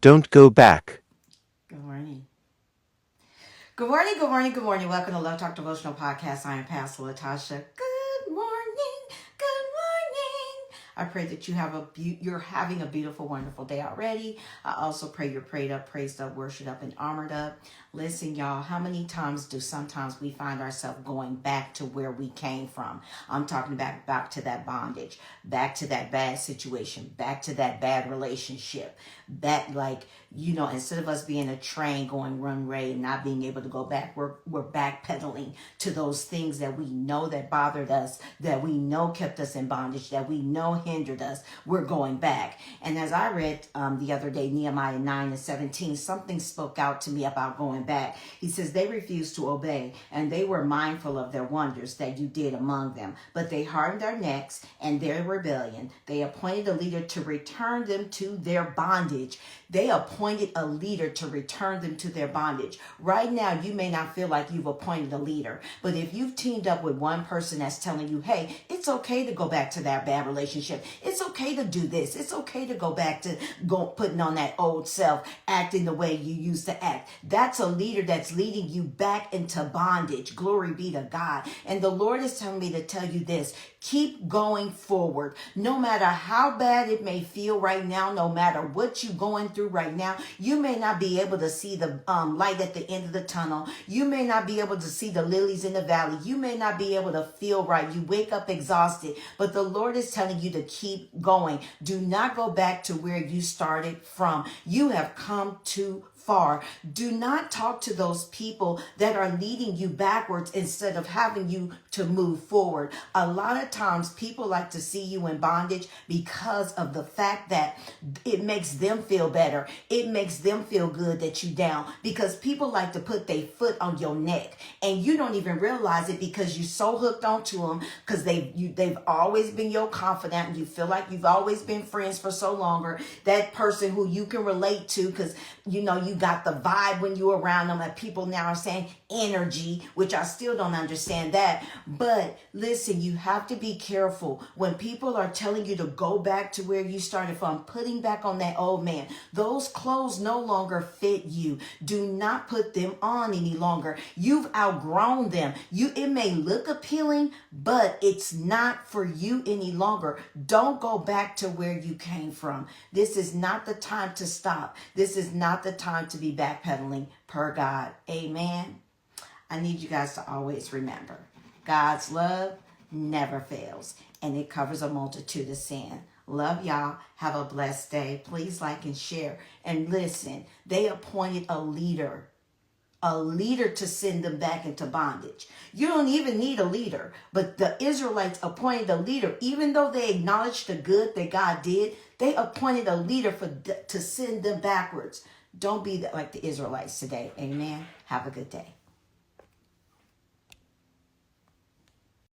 Don't go back. Good morning. Good morning, good morning, good morning. Welcome to Love Talk Devotional Podcast. I am Pastor Latasha. Good morning, good morning. I pray that you're having a beautiful, wonderful day already. I also pray you're prayed up, praised up, worshiped up, and armored up. Listen, y'all, how many times do sometimes we find ourselves going back to where we came from? I'm talking back to that bondage, back to that bad situation, back to that bad relationship. That instead of us being a train going runway and not being able to go back, we're backpedaling to those things that we know that bothered us, that we know kept us in bondage, that we know hindered us. We're going back. And as I read the other day, Nehemiah 9:17, something spoke out to me about going back. He says, they refused to obey, and they were mindful of their wonders that you did among them. But they hardened their necks and their rebellion. They appointed a leader to return them to their bondage. They appointed a leader to return them to their bondage. Right now, you may not feel like you've appointed a leader, but if you've teamed up with one person that's telling you, hey, it's okay to go back to that bad relationship. It's okay to do this. It's okay to go back to putting on that old self, acting the way you used to act. That's a leader that's leading you back into bondage. Glory be to God. And the Lord is telling me to tell you this. Keep going forward. No matter how bad it may feel right now, no matter what you're going through right now, you may not be able to see the light at the end of the tunnel. You may not be able to see the lilies in the valley. You may not be able to feel right. You wake up exhausted, but the Lord is telling you to keep going. Do not go back to where you started from. You have come too far. Do not talk to those people that are leading you backwards instead of having you to move forward. A lot of times people like to see you in bondage because of the fact that it makes them feel better. It makes them feel good that you down, because people like to put their foot on your neck and you don't even realize it because you're so hooked onto them because they've always been your confidant and you feel like you've always been friends for so longer. That person who you can relate to because you got the vibe when you're around them. And people now are saying energy, which I still don't understand that. But listen, you have to be careful when people are telling you to go back to where you started from, putting back on that old man. Those clothes no longer fit you. Do not put them on any longer. You've outgrown them. It may look appealing, but it's not for you any longer. Don't go back to where you came from. This is not the time to stop. This is not the time to be backpedaling per God. Amen. I need you guys to always remember God's love never fails, and it covers a multitude of sin. Love y'all. Have a blessed day. Please like and share. And listen, they appointed a leader to send them back into bondage. You don't even need a leader, but the Israelites appointed a leader. Even though they acknowledged the good that God did, they appointed a leader to send them backwards. Don't be like the Israelites today. Amen. Have a good day.